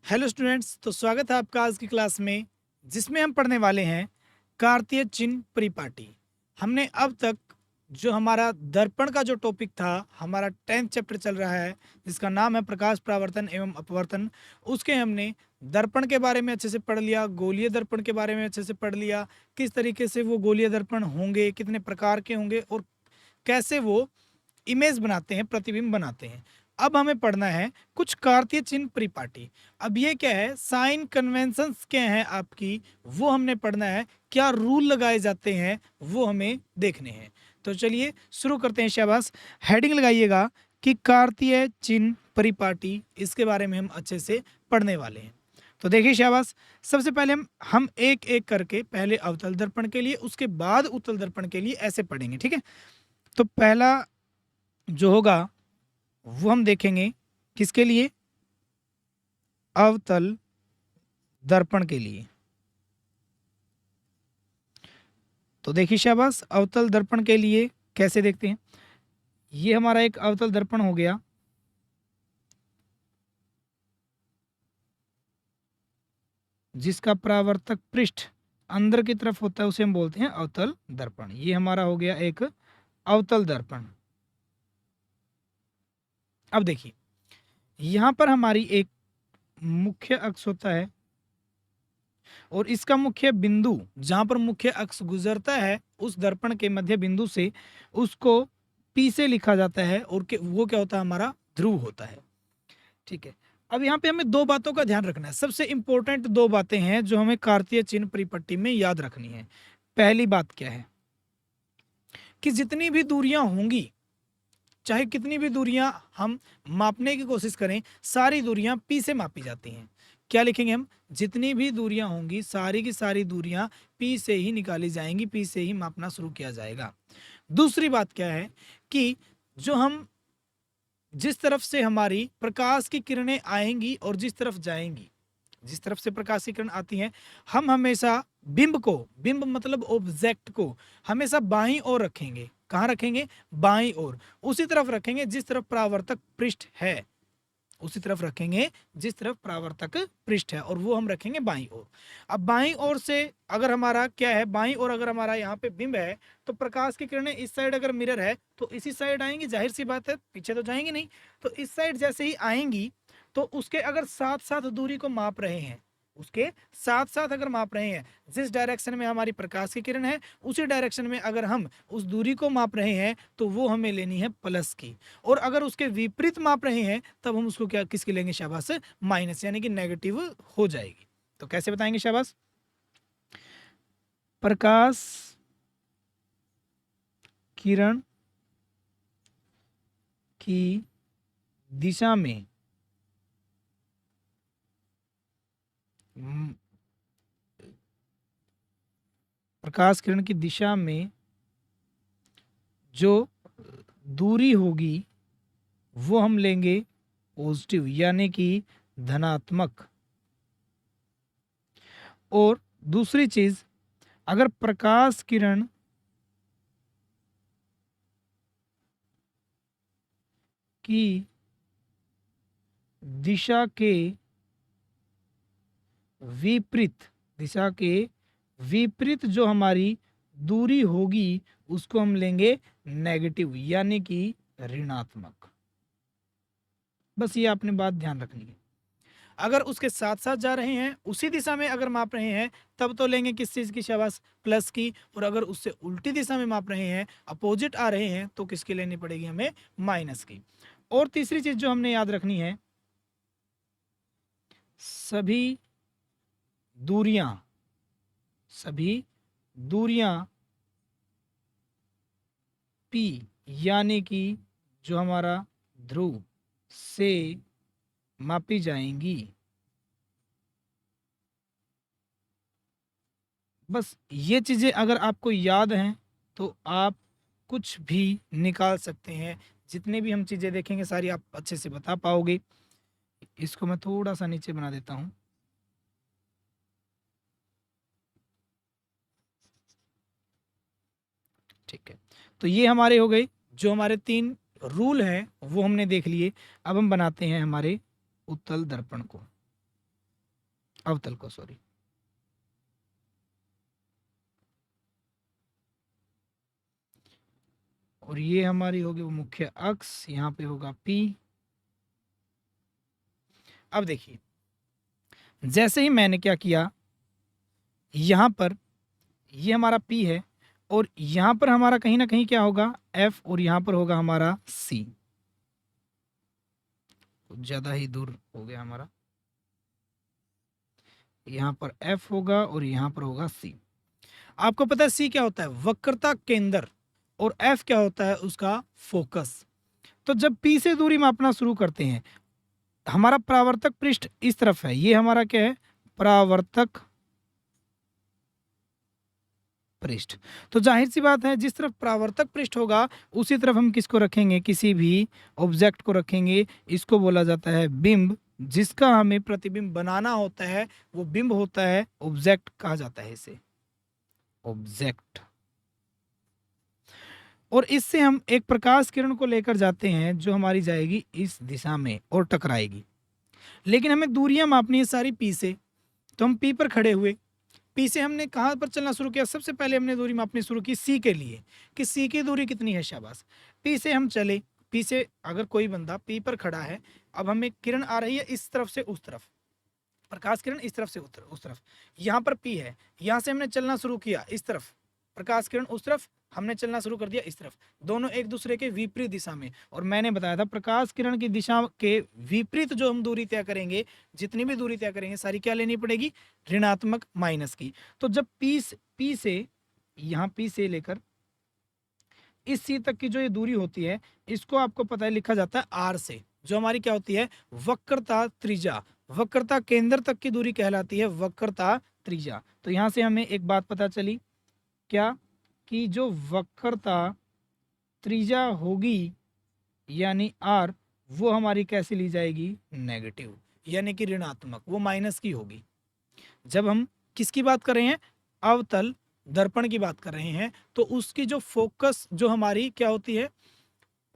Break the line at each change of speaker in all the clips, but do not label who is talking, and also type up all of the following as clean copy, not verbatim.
Hello students, तो स्वागत है आपका आज की क्लास में, जिसमें हम पढ़ने वाले हैं कार्तीय चिन्ह परिपाटी। हमने अब तक जो हमारा दर्पण का जो टॉपिक था, हमारा 10th चैप्टर चल रहा है जिसका नाम है प्रकाश परावर्तन एवं अपवर्तन। उसके हमने दर्पण के बारे में अच्छे से पढ़ लिया, गोलीय दर्पण के बारे में अच्छे से पढ़ लिया, किस तरीके से वो गोलीय दर्पण होंगे, कितने प्रकार के होंगे और कैसे वो इमेज बनाते हैं, प्रतिबिंब बनाते हैं। अब हमें पढ़ना है कुछ कार्तीय चिन्ह परिपाटी। अब ये क्या है, साइन कन्वेंशंस क्या हैं आपकी, वो हमने पढ़ना है। क्या रूल लगाए जाते हैं वो हमें देखने हैं। तो चलिए शुरू करते हैं। शाबाश, हेडिंग लगाइएगा कि कार्तीय चिन्ह परिपाटी, इसके बारे में हम अच्छे से पढ़ने वाले हैं। तो देखिए शाबाश, सबसे पहले हम एक एक करके पहले अवतल दर्पण के लिए, उसके बाद उत्तल दर्पण के लिए ऐसे पढ़ेंगे, ठीक है। तो पहला जो होगा वो हम देखेंगे किसके लिए, अवतल दर्पण के लिए। तो देखिए शाबाश, अवतल दर्पण के लिए कैसे देखते हैं। ये हमारा एक अवतल दर्पण हो गया, जिसका परावर्तक पृष्ठ अंदर की तरफ होता है, उसे हम बोलते हैं अवतल दर्पण। ये हमारा हो गया एक अवतल दर्पण। अब देखिए, यहां पर हमारी एक मुख्य अक्ष होता है और इसका मुख्य बिंदु, जहां पर मुख्य अक्ष गुजरता है उस दर्पण के मध्य बिंदु से, उसको पी से लिखा जाता है और वो क्या होता है, हमारा ध्रुव होता है, ठीक है। अब यहाँ पे हमें दो बातों का ध्यान रखना है। सबसे इंपॉर्टेंट दो बातें हैं जो हमें कार्तीय चिन्ह परिपट्टी में याद रखनी है। पहली बात क्या है कि जितनी भी दूरियां होंगी, चाहे कितनी भी दूरियां हम मापने की कोशिश करें, सारी दूरियां पी से मापी जाती हैं। क्या लिखेंगे हम, जितनी भी दूरियां होंगी सारी की सारी दूरियां पी से ही निकाली जाएंगी, पी से ही मापना शुरू किया जाएगा। दूसरी बात क्या है कि जो हम जिस तरफ से हमारी प्रकाश की किरणें आएंगी और जिस तरफ जाएंगी, जिस तरफ से प्रकाश की किरण आती हैं, हम हमेशा बिंब को, बिंब मतलब ऑब्जेक्ट को, हमेशा बाईं ओर रखेंगे। कहाँ रखेंगे, बाईं ओर। उसी तरफ रखेंगे जिस तरफ परावर्तक पृष्ठ है, उसी तरफ रखेंगे जिस तरफ परावर्तक पृष्ठ है, और वो हम रखेंगे बाईं ओर। अब बाईं ओर से अगर हमारा क्या है, बाईं ओर अगर हमारा यहाँ पे बिंब है, तो प्रकाश की किरणें इस साइड अगर मिरर है तो इसी साइड आएंगी, जाहिर सी बात है, पीछे तो जाएंगी नहीं। तो इस साइड जैसे ही आएंगी तो उसके अगर साथ साथ दूरी को माप रहे हैं, उसके साथ साथ अगर माप रहे हैं, जिस डायरेक्शन में हमारी प्रकाश की किरण है उसी डायरेक्शन में अगर हम उस दूरी को माप रहे हैं तो वो हमें लेनी है प्लस की। और अगर उसके विपरीत माप रहे हैं तब हम उसको क्या, किसकी लेंगे, शाबाश, माइनस, यानी कि नेगेटिव हो जाएगी। तो कैसे बताएंगे, शाबाश, प्रकाश किरण की दिशा में प्रकाश किरण की दिशा में जो दूरी होगी वो हम लेंगे पॉजिटिव, यानी कि धनात्मक। और दूसरी चीज, अगर प्रकाश किरण की दिशा के विपरीत, दिशा के विपरीत जो हमारी दूरी होगी उसको हम लेंगे नेगेटिव, यानी कि ऋणात्मक। बस ये आपने बात ध्यान रखनी है। अगर उसके साथ साथ जा रहे हैं, उसी दिशा में अगर माप रहे हैं, तब तो लेंगे किस चीज की, शाबाश, प्लस की। और अगर उससे उल्टी दिशा में माप रहे हैं, अपोजिट आ रहे हैं, तो किसकी लेनी पड़ेगी हमें, माइनस की। और तीसरी चीज जो हमने याद रखनी है, सभी दूरियां, सभी दूरियां पी, यानी कि जो हमारा ध्रुव से मापी जाएंगी। बस ये चीजें अगर आपको याद हैं तो आप कुछ भी निकाल सकते हैं। जितने भी हम चीजें देखेंगे सारी आप अच्छे से बता पाओगे। इसको मैं थोड़ा सा नीचे बना देता हूं। ठीक है, तो ये हमारे हो गए, जो हमारे 3 रूल हैं वो हमने देख लिए। अब हम बनाते हैं हमारे उत्तल दर्पण को। अवतल को, सॉरी। और ये हमारी होगी वो मुख्य अक्ष, यहाँ पे होगा P। अब देखिए, जैसे ही मैंने क्या किया, यहाँ पर ये हमारा P है और यहाँ पर हमारा कहीं ना कहीं क्या होगा F, और यहाँ पर होगा हमारा C। कुछ ज़्यादा ही दूर हो गया हमारा, यहाँ पर F होगा और यहाँ पर होगा C। आपको पता है C क्या होता है, वक्रता केंद्र, और F क्या होता है, उसका फोकस। तो जब P से दूरी मापना शुरू करते हैं, हमारा परावर्तक पृष्ठ इस तरफ है, ये हमारा क्या है, परावर्तक पृष्ठ। तो जाहिर सी बात है, जिस तरफ परावर्तक पृष्ठ होगा उसी तरफ हम किसको रखेंगे, किसी भी ऑब्जेक्ट को रखेंगे। इसको बोला जाता है बिंब। जिसका हमें प्रतिबिंब बनाना होता है वो बिंब होता है, ऑब्जेक्ट कहा जाता है इसे, ऑब्जेक्ट। और इससे हम एक प्रकाश किरण को लेकर जाते हैं जो हमारी जाएगी इस दिशा में और टकराएगी। लेकिन हमें दूरियां मापनी है सारी P से। तो हम P पर खड़े हुए, P से हमने कहाँ पर चलना शुरू किया, सबसे पहले हमने दूरी मापनी शुरू की C के लिए, कि C की दूरी कितनी है, शाबाश। P से हम चले, P से अगर कोई बंदा P पर खड़ा है, अब हमें किरण आ रही है इस तरफ से उस तरफ, प्रकाश किरण इस तरफ से उस तरफ, यहाँ पर P है, यहाँ से हमने चलना शुरू किया इस तरफ, प्रकाश किरण उस तरफ, हमने चलना शुरू कर दिया इस तरफ, दोनों एक दूसरे के विपरीत दिशा में। और मैंने बताया था प्रकाश किरण की दिशा के विपरीत जो हम दूरी तय करेंगे, जितनी भी दूरी तय करेंगे सारी क्या लेनी पड़ेगी, ऋणात्मक, माइनस की। तो जब P से यहाँ P से लेकर इस C तक की जो ये दूरी होती है, इसको आपको पता है लिखा जाता है R से, जो हमारी क्या होती है, वक्रता त्रिज्या। वक्रता केंद्र तक की दूरी कहलाती है वक्रता त्रिज्या। तो यहाँ से हमें एक बात पता चली, क्या, कि जो वक्रता त्रिज्या होगी यानी R, वो हमारी कैसे ली जाएगी, नेगेटिव, यानी कि ऋणात्मक, वो माइनस की होगी। जब हम किसकी बात कर रहे हैं, अवतल दर्पण की बात कर रहे हैं, तो उसकी जो फोकस जो हमारी क्या होती है,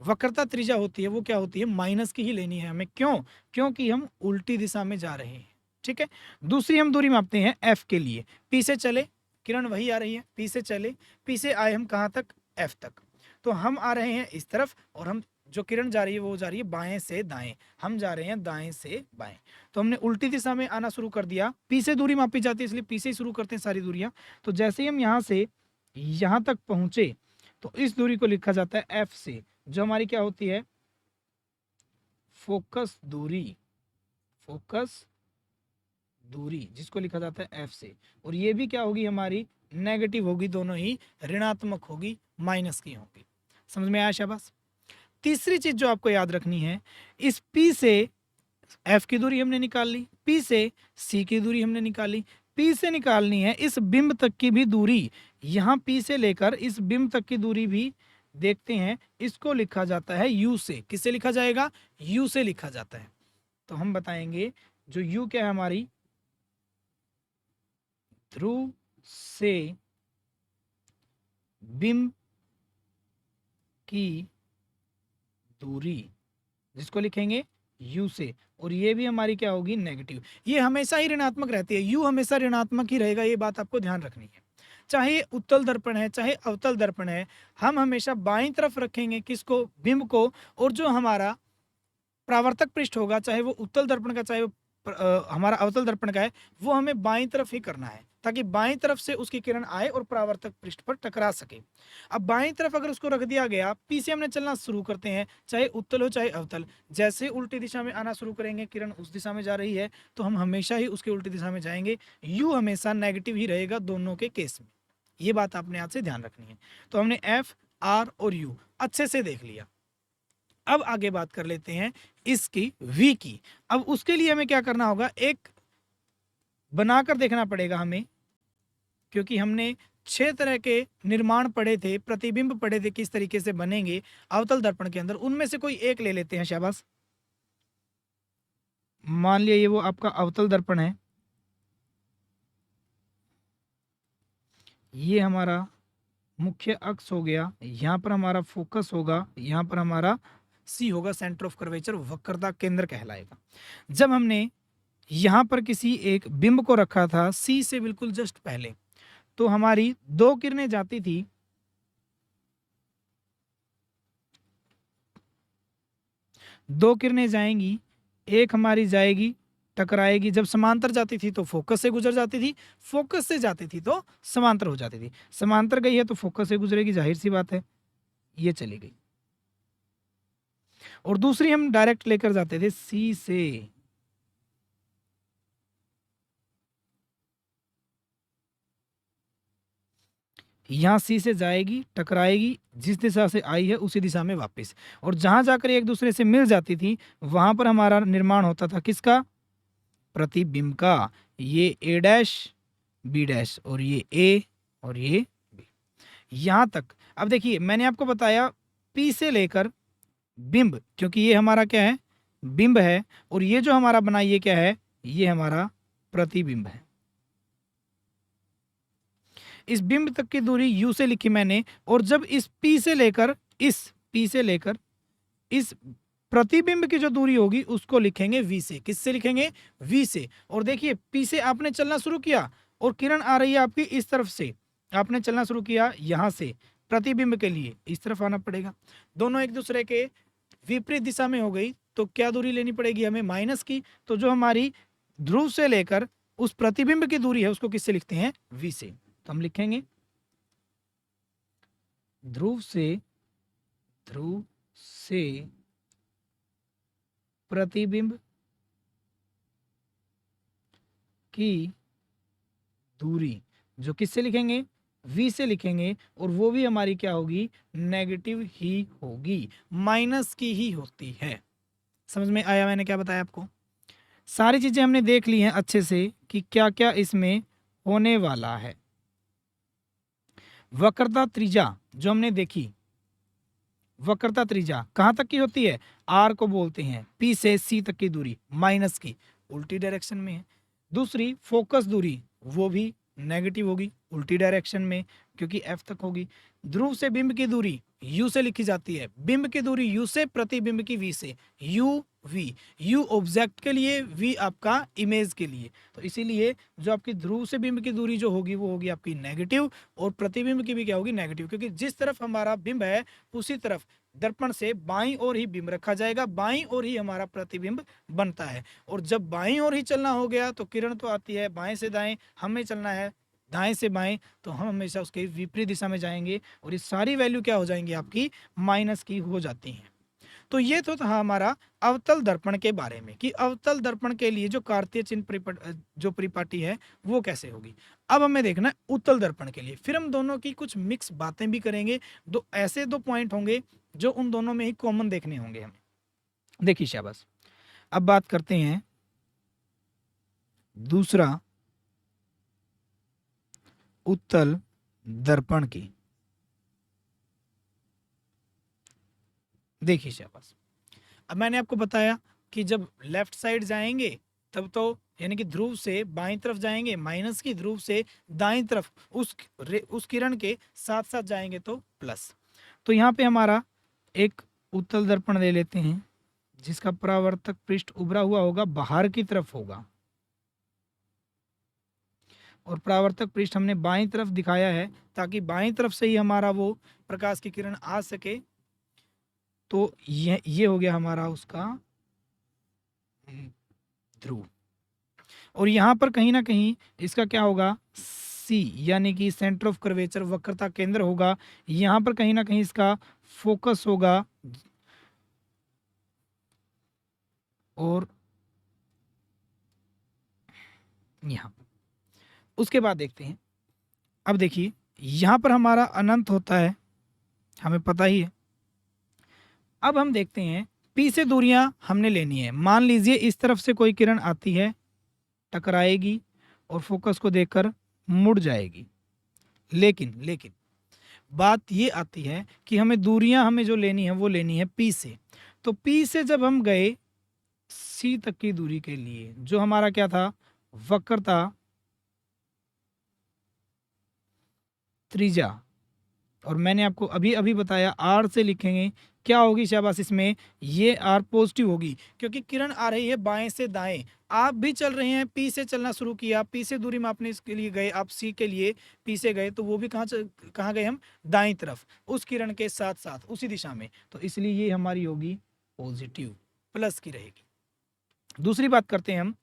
वक्रता त्रिज्या होती है, वो क्या होती है, माइनस की ही लेनी है हमें। क्यों, क्योंकि हम उल्टी दिशा में जा रहे हैं। ठीक है। दूसरी हम दूरी मापते हैं F के लिए। P से चले, किरण वही आ रही है, P से चले, P से आए हम कहाँ तक, F तक। तो हम आ रहे हैं इस तरफ, और हम जो किरण जा रही है वो जा रही है बाएं से दाएं, हम जा रहे हैं दाएं से बाएं। तो हमने उल्टी दिशा में आना शुरू कर दिया। P से दूरी मापी जाती है, इसलिए P से ही शुरू करते हैं सारी दूरियां। तो जैसे ही हम यहाँ से यहाँ तक पहुंचे, तो इस दूरी को लिखा जाता है F से, जो हमारी क्या होती है, फोकस दूरी, फोकस दूरी, जिसको लिखा जाता है F से। और ये भी क्या होगी हमारी, नेगेटिव होगी, दोनों ही ऋणात्मक होगी, माइनस की होगी। समझ में आया, शाबाश। तीसरी चीज जो आपको याद रखनी है, इस P से F की दूरी हमने निकाल ली, P से C की दूरी हमने निकाली, P से निकालनी है इस बिंब तक की भी दूरी। यहाँ P से लेकर इस बिंब तक की दूरी भी देखते हैं, इसको लिखा जाता है U से। किससे लिखा जाएगा, U से लिखा जाता है। तो हम बताएंगे जो U क्या है, हमारी ध्रुव से बिंब की दूरी, जिसको लिखेंगे U से। और ये भी हमारी क्या होगी, नेगेटिव। ये हमेशा ही ऋणात्मक रहती है, U हमेशा ऋणात्मक ही रहेगा, ये बात आपको ध्यान रखनी है। चाहे उत्तल दर्पण है चाहे अवतल दर्पण है, हम हमेशा बाईं तरफ रखेंगे किसको, बिंब को। और जो हमारा परावर्तक पृष्ठ होगा, चाहे वो उत्तल दर्पण का चाहे वो हमारा अवतल दर्पण का है, वो हमें बाईं तरफ ही करना है, ताकि बाईं तरफ से उसकी किरण आए और परावर्तक पृष्ठ पर टकरा सके। अब बाईं तरफ अगर उसको रख दिया गया, P से हमने चलना शुरू करते हैं, चाहे उत्तल हो चाहे अवतल। जैसे उल्टी दिशा में आना शुरू करेंगे, किरण उस दिशा में जा रही है, तो हम हमेशा ही उसके उल्टी दिशा में जाएंगे। U हमेशा नेगेटिव ही रहेगा दोनों के केस में, ये बात आपने आज से ध्यान रखनी है। तो हमने F, R और U अच्छे से देख लिया। अब आगे बात कर लेते हैं इसकी V की। अब उसके लिए हमें क्या करना होगा, एक बनाकर देखना पड़ेगा हमें, क्योंकि हमने 6 तरह के निर्माण पढ़े थे, प्रतिबिंब पढ़े थे किस तरीके से बनेंगे अवतल दर्पण के अंदर। उनमें से कोई एक ले लेते हैं, शाबाश। मान लिया ये वो आपका अवतल दर्पण है, ये हमारा मुख्य अक्ष हो गया, यहाँ पर हमारा फोकस होगा, यहाँ पर हमारा C होगा, सेंटर ऑफ कर्वेचर, वक्रता केंद्र कहलाएगा। जब हमने यहाँ पर किसी एक बिंब को रखा था सी से बिल्कुल जस्ट पहले, तो हमारी दो किरणें जाती थी, दो किरणें जाएंगी, एक हमारी जाएगी टकराएगी, जब समांतर जाती थी तो फोकस से गुजर जाती थी, फोकस से जाती थी तो समांतर हो जाती थी, समांतर गई है तो फोकस से गुजरेगी, जाहिर सी बात है, ये चली गई। और दूसरी हम डायरेक्ट लेकर जाते थे सी से, यहां सी से जाएगी टकराएगी, जिस दिशा से आई है उसी दिशा में वापस, और जहां जाकर एक दूसरे से मिल जाती थी वहां पर हमारा निर्माण होता था किसका, प्रतिबिंब का। ये ए डैश बी डैश और ये ए और ये बी, यहां तक। अब देखिए मैंने आपको बताया पी से लेकर बिंब, क्योंकि ये हमारा क्या है, बिंब है, और ये जो हमारा बना ये क्या है, ये हमारा प्रतिबिंब है। इस बिंब तक की दूरी u से लिखी मैंने, और जब इस p से लेकर इस प्रतिबिंब की जो दूरी होगी उसको लिखेंगे v से। किससे लिखेंगे, v से। और देखिए p से आपने चलना शुरू किया और किरण आ रही है आपकी इस तरफ से, आपने चलना शुरू किया यहां से, प्रतिबिंब के लिए इस तरफ आना पड़ेगा, दोनों एक दूसरे के विपरीत दिशा में हो गई तो क्या दूरी लेनी पड़ेगी हमें, माइनस की। तो जो हमारी ध्रुव से लेकर उस प्रतिबिंब की दूरी है उसको किससे लिखते हैं, v से। तो हम लिखेंगे ध्रुव से प्रतिबिंब की दूरी, जो किससे लिखेंगे, v से लिखेंगे, और वो भी हमारी क्या होगी, नेगेटिव ही होगी, माइनस की ही होती है। समझ में आया मैंने क्या बताया आपको, सारी चीजें हमने देख ली हैं अच्छे से कि क्या क्या इसमें होने वाला है। वक्रता त्रिज्या जो हमने देखी, वक्रता त्रिज्या कहाँ तक की होती है, आर को बोलते हैं, पी से सी तक की दूरी माइनस की उल्टी डायरेक्शन में है। दूसरी फोकस दूरी वो भी नेगेटिव होगी उल्टी डायरेक्शन में, क्योंकि एफ तक होगी। ध्रुव से बिंब की दूरी यू से लिखी जाती है, बिंब की दूरी यू से, प्रतिबिंब की वी से, यू वी, यू ऑब्जेक्ट के लिए, वी आपका इमेज के लिए। तो इसीलिए जो आपकी ध्रुव से बिंब की दूरी जो होगी वो होगी आपकी नेगेटिव, और प्रतिबिंब की भी क्या होगी, नेगेटिव, क्योंकि जिस तरफ हमारा बिंब है उसी तरफ दर्पण से बाईं ओर ही बिंब रखा जाएगा, बाईं ओर ही हमारा प्रतिबिंब बनता है। और जब बाईं ओर ही चलना हो गया तो किरण तो आती है बाएं से दाएं, हमें चलना है दाएं से बाएं, तो हम हमेशा उसके विपरीत दिशा में जाएंगे, और ये सारी वैल्यू क्या हो जाएंगी आपकी, माइनस की हो जाती हैं। तो ये तो था हमारा अवतल दर्पण के बारे में, कि अवतल दर्पण के लिए जो कार्तीय चिन्ह जो परिपाटी है वो कैसे होगी। अब हमें देखना है उत्तल दर्पण के लिए, फिर हम दोनों की कुछ मिक्स बातें भी करेंगे, दो ऐसे दो पॉइंट होंगे जो उन दोनों में ही कॉमन देखने होंगे हमें। देखिए शाबाश, अब बात करते हैं दूसरा उत्तल दर्पण की। देखिए शाबाश, अब मैंने आपको बताया कि जब लेफ्ट साइड जाएंगे तब तो यानी कि ध्रुव से बाईं तरफ जाएंगे माइनस की, ध्रुव से दाईं तरफ उस किरण के साथ साथ जाएंगे तो प्लस। तो यहाँ पे हमारा एक उत्तल दर्पण ले लेते हैं जिसका परावर्तक पृष्ठ उभरा हुआ होगा, बाहर की तरफ होगा, और परावर्तक पृष्ठ हमने बाईं तरफ दिखाया है ताकि बाईं तरफ से ही हमारा वो प्रकाश की किरण आ सके। तो ये हो गया हमारा उसका ध्रुव, और यहाँ पर कहीं ना कहीं इसका क्या होगा, सी यानी कि सेंटर ऑफ कर्वेचर, वक्रता केंद्र होगा, यहाँ पर कहीं ना कहीं इसका फोकस होगा, और यहाँ उसके बाद देखते हैं। अब देखिए यहाँ पर हमारा अनंत होता है, हमें पता ही है। अब हम देखते हैं पी से दूरियां हमने लेनी है। मान लीजिए इस तरफ से कोई किरण आती है, टकराएगी और फोकस को देखकर मुड़ जाएगी, लेकिन लेकिन बात ये आती है कि हमें दूरियां हमें जो लेनी है वो लेनी है पी से। तो पी से जब हम गए सी तक की दूरी के लिए, जो हमारा क्या था, वक्रता त्रिज्या, और मैंने आपको अभी अभी बताया आर से लिखेंगे, क्या होगी शाबाश इसमें, ये आर पॉजिटिव होगी, क्योंकि किरण आ रही है बाएं से दाएं। आप भी चल रहे हैं, पी से चलना शुरू किया, पी से दूरी मापने इसके लिए गए, आप सी के लिए पी से गए, तो वो भी कहाँ गए हम, दाईं तरफ, उस किरण के साथ साथ उसी दिशा में, तो इसलिए ये हमारी होगी पॉजिटिव, प्लस की रहेगी। दूसरी बात करते हैं हम,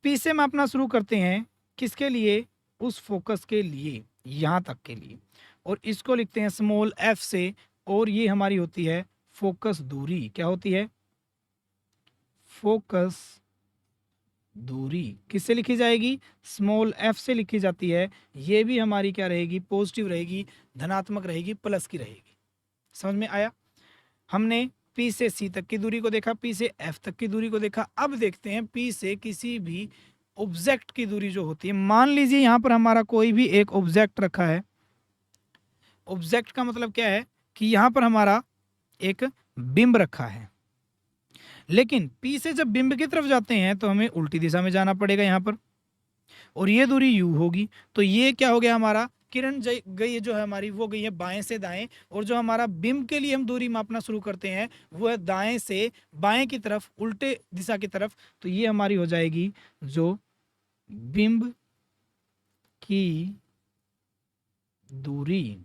पी से मापना शुरू करते हैं, किसके लिए, उस फोकस के लिए, यहां तक के लिए, और इसको लिखते हैं स्मॉल एफ से, और ये हमारी होती है फोकस दूरी। क्या होती है, फोकस दूरी किससे लिखी जाएगी, स्मॉल एफ से लिखी जाती है। ये भी हमारी क्या रहेगी, पॉजिटिव रहेगी, धनात्मक रहेगी, प्लस की रहेगी। समझ में आया। हमने पी से सी तक की दूरी को देखा, पी से एफ तक की दूरी को देखा। अब देखते हैं पी से किसी भी ऑब्जेक्ट की दूरी जो होती है। मान लीजिए यहां पर हमारा कोई भी एक ऑब्जेक्ट रखा है। ऑब्जेक्ट का मतलब क्या है कि यहां पर हमारा एक बिंब रखा है, लेकिन पी से जब बिंब की तरफ जाते हैं तो हमें उल्टी दिशा में जाना पड़ेगा यहां पर, और ये दूरी यू होगी। तो ये क्या हो गया, हमारा किरण गई है जो है हमारी, वो गई है बाएं से दाएं, और जो हमारा बिंब के लिए हम दूरी मापना शुरू करते हैं वो है दाएं से बाएं की तरफ, उल्टे दिशा की तरफ। तो ये हमारी हो जाएगी जो बिंब की दूरी,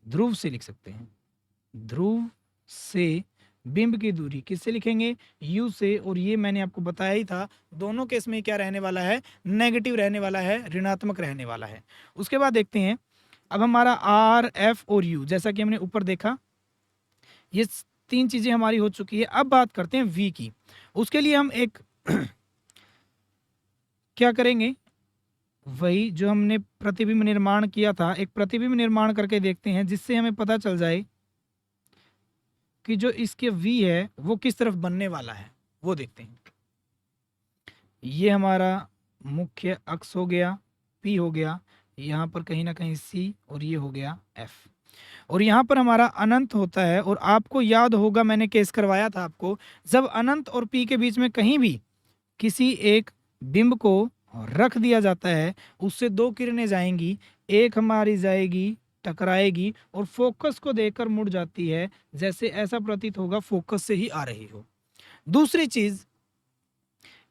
ध्रुव से लिख सकते हैं, ध्रुव से बिंब की दूरी किससे लिखेंगे, u से। और ये मैंने आपको बताया ही था, दोनों केस में क्या रहने वाला है, नेगेटिव रहने वाला है, ऋणात्मक रहने वाला है। उसके बाद देखते हैं, अब हमारा r, f और u, जैसा कि हमने ऊपर देखा, ये तीन चीजें हमारी हो चुकी है। अब बात करते हैं v की। उसके लिए हम एक क्या करेंगे, वही जो हमने प्रतिबिंब निर्माण किया था, एक प्रतिबिंब निर्माण करके देखते हैं, जिससे हमें पता चल जाए कि जो इसके v है वो किस तरफ बनने वाला है, वो देखते हैं। ये हमारा मुख्य अक्ष हो गया, p हो गया, यहाँ पर कहीं ना कहीं c, और ये हो गया f, और यहाँ पर हमारा अनंत होता है। और आपको याद होगा, मैंने केस करवाया था आपको, जब अनंत और p के बीच में कहीं भी किसी एक बिंब को रख दिया जाता है, उससे दो किरणें जाएंगी, एक हमारी जाएगी टकराएगी और फोकस को देखकर मुड़ जाती है, जैसे ऐसा प्रतीत होगा फोकस से ही आ रही हो। दूसरी चीज,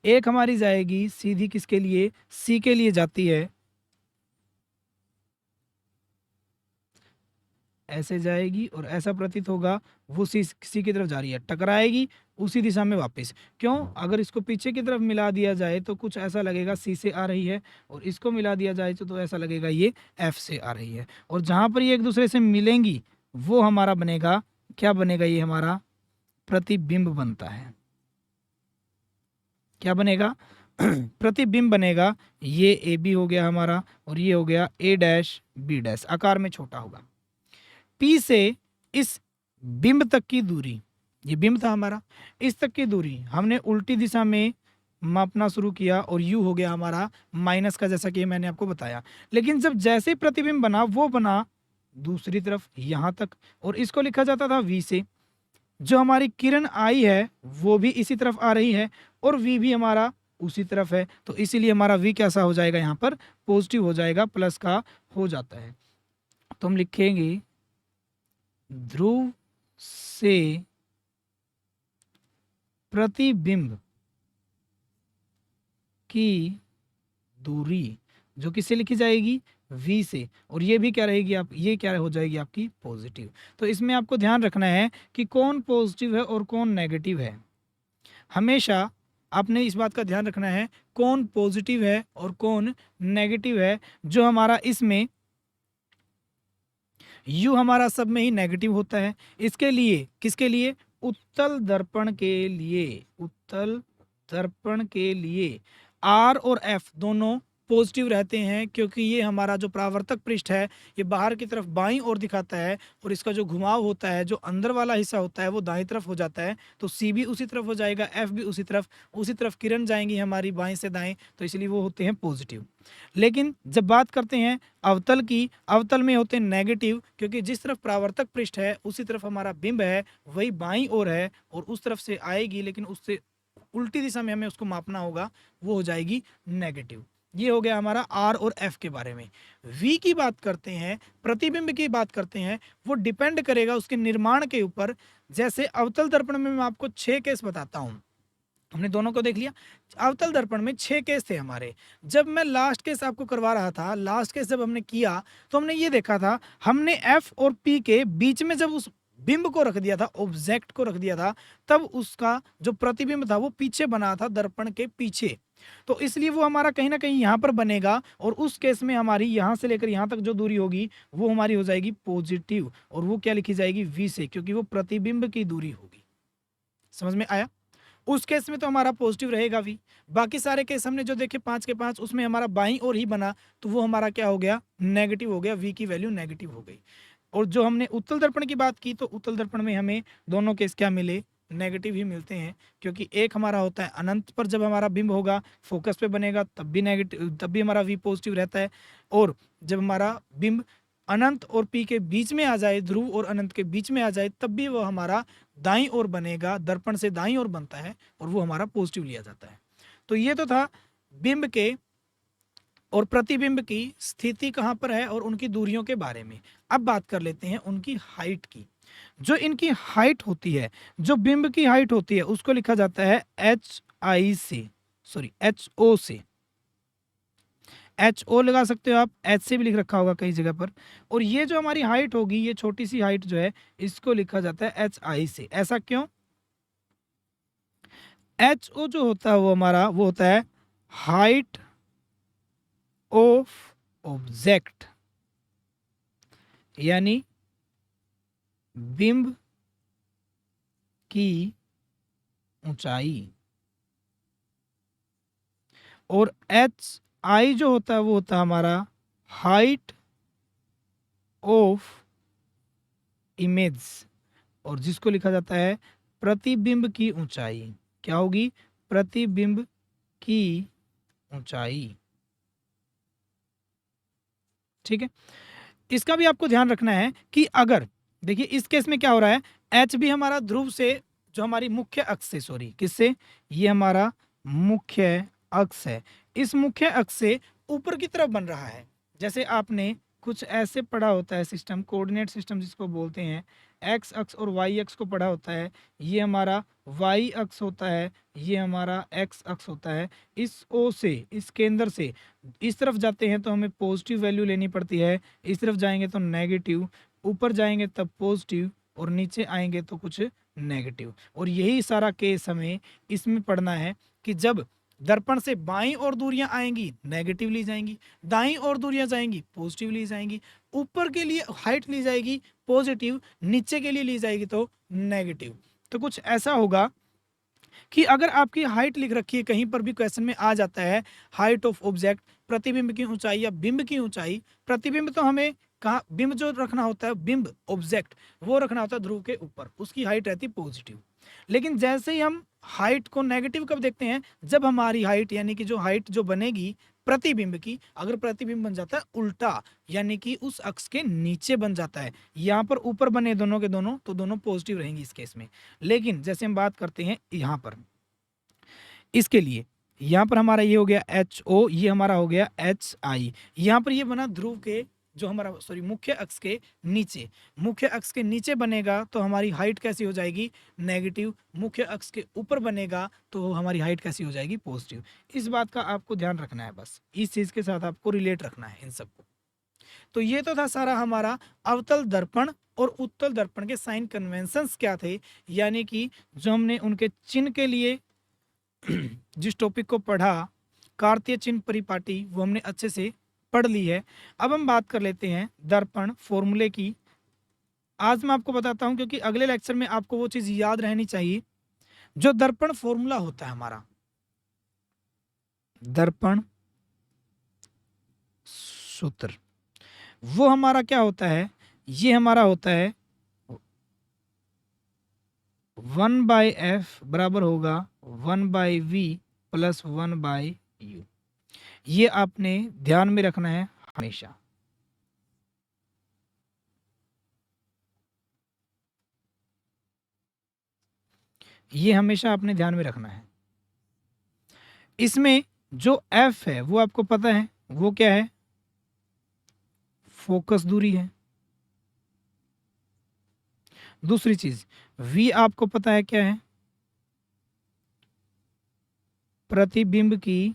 एक हमारी जाएगी सीधी किसके लिए, सी के लिए जाती है, ऐसे जाएगी और ऐसा प्रतीत होगा वो सी की तरफ जा रही है, टकराएगी उसी दिशा में वापस। क्यों, अगर इसको पीछे की तरफ मिला दिया जाए तो कुछ ऐसा लगेगा सी से आ रही है, और इसको मिला दिया जाए तो ऐसा लगेगा ये एफ से आ रही है। और जहां पर ये एक दूसरे से मिलेंगी वो हमारा बनेगा, क्या बनेगा, ये हमारा प्रतिबिंब बनता है। क्या बनेगा, प्रतिबिंब बनेगा। ये ए बी हो गया हमारा, और ये हो गया ए डैश बी डैश, आकार में छोटा होगा। पी से इस बिंब तक की दूरी, ये बिंब था हमारा, इस तक की दूरी हमने उल्टी दिशा में मापना शुरू किया, और यू हो गया हमारा माइनस का, जैसा कि मैंने आपको बताया। लेकिन जब जैसे प्रतिबिंब बना वो बना दूसरी तरफ यहां तक, और इसको लिखा जाता था वी से। जो हमारी किरण आई है वो भी इसी तरफ आ रही है, और वी भी हमारा उसी तरफ है, तो इसीलिए हमारा वी कैसा हो जाएगा, यहाँ पर पॉजिटिव हो जाएगा, प्लस का हो जाता है। तो हम लिखेंगे ध्रुव से प्रतिबिंब की दूरी जो किससे लिखी जाएगी, v से, और ये भी क्या रहेगी, आप ये क्या हो जाएगी आपकी पॉजिटिव। तो इसमें आपको ध्यान रखना है कि कौन पॉजिटिव है और कौन नेगेटिव है। हमेशा आपने इस बात का ध्यान रखना है कौन पॉजिटिव है और कौन नेगेटिव है। जो हमारा इसमें u हमारा सब में ही नेगेटिव होता है, इसके लिए, किसके लिए, उत्तल दर्पण के लिए, उत्तल दर्पण के लिए r और f दोनों पॉजिटिव रहते हैं, क्योंकि ये हमारा जो परावर्तक पृष्ठ है ये बाहर की तरफ बाईं ओर दिखाता है, और इसका जो घुमाव होता है, जो अंदर वाला हिस्सा होता है वो दाईं तरफ हो जाता है। तो c भी उसी तरफ हो जाएगा, f भी उसी तरफ किरण जाएंगी हमारी बाईं से दाएं, तो इसलिए वो होते हैं पॉजिटिव। लेकिन जब बात करते हैं अवतल की, अवतल में होते हैं नेगेटिव, क्योंकि जिस तरफ परावर्तक पृष्ठ है उसी तरफ हमारा बिंब है, वही बाईं ओर है और उस तरफ से आएगी, लेकिन उससे उल्टी दिशा में हमें उसको मापना होगा, वो हो जाएगी नेगेटिव। ये हो गया हमारा आर और एफ के बारे में। वी की बात करते हैं, प्रतिबिंब की बात करते हैं, वो डिपेंड करेगा उसके निर्माण के ऊपर। जैसे अवतल दर्पण में मैं आपको 6 केस बताता हूँ, हमने दोनों को देख लिया। अवतल दर्पण में 6 केस थे हमारे। जब मैं लास्ट केस आपको करवा रहा था, लास्ट केस जब हमने किया तो हमने ये देखा था, हमने एफ और पी के बीच में जब उस बिंब को रख दिया था, ऑब्जेक्ट को रख दिया था, तब उसका जो प्रतिबिंब था वो पीछे बना था, दर्पण के पीछे। तो इसलिए वो हमारा कहीं ना कहीं यहाँ पर बनेगा, और उस केस में हमारी यहाँ से लेकर यहाँ तक जो दूरी होगी वो हमारी हो जाएगी पॉजिटिव, और वो क्या लिखी जाएगी, वी से, क्योंकि वो प्रतिबिंब की दूरी होगी। समझ में आया? उस केस में तो हमारा पॉजिटिव रहेगा भी। बाकी सारे केस हमने जो देखे 5 के 5, उसमें हमारा बाईं ओर ही बना, तो वो हमारा क्या हो गया, नेगेटिव हो गया, वी की वैल्यू नेगेटिव हो गई। और जो हमने उत्तल दर्पण की बात की, तो उत्तल दर्पण में हमें दोनों केस क्या मिले, नेगेटिव ही मिलते हैं, क्योंकि एक हमारा होता है अनंत पर जब हमारा बिंब होगा, फोकस पे बनेगा, तब भी नेगेटिव, तब भी हमारा वी पॉजिटिव रहता है। और जब हमारा बिंब अनंत और पी के बीच में आ जाए, ध्रुव और अनंत के बीच में आ जाए, तब भी वो हमारा दाईं ओर बनेगा, दर्पण से दाईं ओर बनता है, और वो हमारा पॉजिटिव लिया जाता है। तो ये तो था बिंब के और प्रतिबिंब की स्थिति कहाँ पर है और उनकी दूरियों के बारे में। अब बात कर लेते हैं उनकी हाइट की। जो इनकी हाइट होती है, जो बिंब की हाइट होती है, उसको लिखा जाता है एच आई से, सॉरी एच ओ से। एच ओ लगा सकते हो आप, एच से भी लिख रखा होगा कई जगह पर। और ये जो हमारी हाइट होगी, ये छोटी सी हाइट जो है, इसको लिखा जाता है एच आई से। ऐसा क्यों? एच ओ जो होता है वो हमारा वो होता है हाइट ऑफ ऑब्जेक्ट, यानी बिंब की ऊंचाई। और एच आई जो होता है वो होता है हमारा हाइट ऑफ इमेज, और जिसको लिखा जाता है प्रतिबिंब की ऊंचाई। क्या होगी? प्रतिबिंब की ऊंचाई। ठीक है, इसका भी आपको ध्यान रखना है कि अगर देखिए इस केस में क्या हो रहा है, एच भी हमारा ध्रुव से, जो हमारी मुख्य अक्ष से, सॉरी किससे, ये हमारा मुख्य अक्ष है, इस मुख्य अक्ष से ऊपर की तरफ बन रहा है। जैसे आपने कुछ ऐसे पढ़ा होता है सिस्टम, कोऑर्डिनेट सिस्टम जिसको बोलते हैं, एक्स अक्ष और वाई अक्ष को पढ़ा होता है। ये हमारा वाई अक्ष होता है, ये हमारा एक्स अक्ष होता है। इस ओ से, इस केंद्र से इस तरफ जाते हैं तो हमें पॉजिटिव वैल्यू लेनी पड़ती है, इस तरफ जाएंगे तो नेगेटिव, ऊपर जाएंगे तब पॉजिटिव, और नीचे आएंगे तो कुछ नेगेटिव। और यही सारा केस हमें इसमें पढ़ना है कि जब दर्पण से बाईं और दूरियां आएंगी नेगेटिव ली जाएंगी, दाईं और दूरियां जाएंगी पॉजिटिव ली जाएंगी, ऊपर के लिए हाइट ली जाएगी पॉजिटिव, नीचे के लिए ली जाएगी तो नेगेटिव। तो कुछ ऐसा होगा कि अगर आपकी हाइट लिख रखी है, कहीं पर भी क्वेश्चन में आ जाता है हाइट ऑफ ऑब्जेक्ट, प्रतिबिंब की ऊंचाई या बिंब की ऊंचाई, प्रतिबिंब तो हमें कहा, बिंब जो रखना होता है, बिंब ऑब्जेक्ट वो रखना होता है ध्रुव के ऊपर, उसकी हाइट रहती है पॉजिटिव। लेकिन जैसे ही हम हाइट को नेगेटिव कब देखते हैं, जब हमारी हाइट यानी कि जो हाइट जो बनेगी प्रतिबिंब की, अगर प्रतिबिंब बन जाता है उल्टा, यानी कि उस अक्ष के नीचे बन जाता है, यहाँ पर ऊपर बने दोनों के दोनों, तो दोनों पॉजिटिव रहेंगी इस केस में। लेकिन जैसे हम बात करते हैं यहाँ पर, इसके लिए यहाँ पर हमारा ये हो गया एच ओ, ये हमारा हो गया एच आई, यहाँ पर ये बना ध्रुव के, जो हमारा सॉरी मुख्य अक्ष के नीचे, मुख्य अक्ष के नीचे बनेगा तो हमारी हाइट कैसी हो जाएगी, नेगेटिव। मुख्य अक्ष के ऊपर बनेगा तो हमारी हाइट कैसी हो जाएगी, पॉजिटिव। इस बात का आपको ध्यान रखना है, बस इस चीज के साथ आपको रिलेट रखना है इन सबको। तो ये तो था सारा हमारा अवतल दर्पण और उत्तल दर्पण के साइन कन्वेंशंस क्या थे, यानी कि जो हमने उनके चिन्ह के लिए जिस टॉपिक को पढ़ा, कार्तीय चिन्ह परिपाटी, वो हमने अच्छे से पढ़ ली है। अब हम बात कर लेते हैं दर्पण फॉर्मूले की। आज मैं आपको बताता हूं, क्योंकि अगले लेक्चर में आपको वो चीज याद रहनी चाहिए। जो दर्पण फॉर्मूला होता है हमारा, दर्पण सूत्र, वो हमारा क्या होता है, ये हमारा होता है 1/f बराबर होगा 1/v प्लस 1/u। ये आपने ध्यान में रखना है हमेशा। ये हमेशा आपने ध्यान में रखना है। इसमें जो एफ है वो आपको पता है वो क्या है, फोकस दूरी है। दूसरी चीज वी आपको पता है क्या है, प्रतिबिंब की,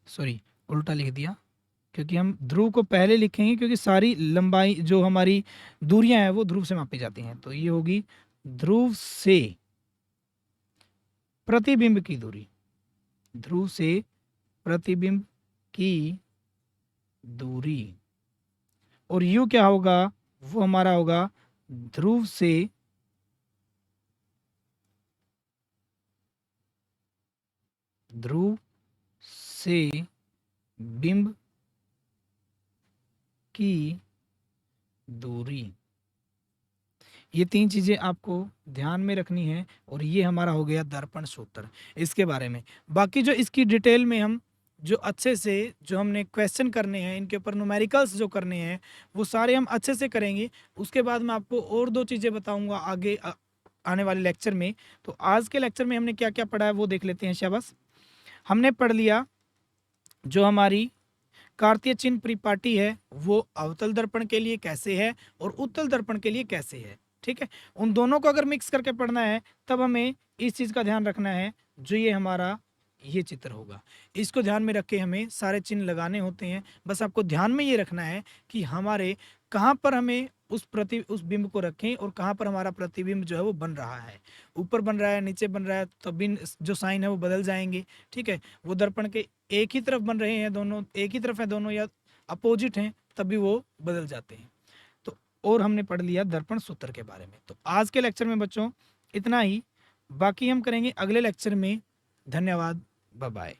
सॉरी उल्टा लिख दिया, क्योंकि हम ध्रुव को पहले लिखेंगे क्योंकि सारी लंबाई जो हमारी दूरियां हैं वो ध्रुव से मापी जाती हैं। तो ये होगी ध्रुव से प्रतिबिंब की दूरी, ध्रुव से प्रतिबिंब की दूरी। और यू क्या होगा, वो हमारा होगा ध्रुव से ध्रुव से बिंब की दूरी। ये तीन चीजें आपको ध्यान में रखनी है और ये हमारा हो गया दर्पण सूत्र इसके बारे में। बाकी जो इसकी डिटेल में हम जो अच्छे से जो हमने क्वेश्चन करने हैं, इनके ऊपर न्यूमेरिकल्स जो करने हैं वो सारे हम अच्छे से करेंगे। उसके बाद मैं आपको और दो चीज़ें बताऊंगा आगे आने वाले लेक्चर में। तो आज के लेक्चर में हमने क्या क्या पढ़ा है वो देख लेते हैं। शाबाश, हमने पढ़ लिया जो हमारी कार्तीय चिन्ह परिपाटी है वो अवतल दर्पण के लिए कैसे है और उत्तल दर्पण के लिए कैसे है। ठीक है, उन दोनों को अगर मिक्स करके पढ़ना है तब हमें इस चीज़ का ध्यान रखना है, जो ये हमारा ये चित्र होगा इसको ध्यान में रख के हमें सारे चिन्ह लगाने होते हैं। बस आपको ध्यान में ये रखना है कि हमारे कहाँ पर हमें उस बिंब को रखें और कहाँ पर हमारा प्रतिबिंब जो है वो बन रहा है, ऊपर बन रहा है नीचे बन रहा है, तो बिन जो साइन है वो बदल जाएंगे। ठीक है, वो दर्पण के एक ही तरफ बन रहे हैं दोनों, एक ही तरफ है दोनों या अपोजिट हैं तभी वो बदल जाते हैं। तो और हमने पढ़ लिया दर्पण सूत्र के बारे में। तो आज के लेक्चर में बच्चों इतना ही, बाकी हम करेंगे अगले लेक्चर में। धन्यवाद, बाय बाय।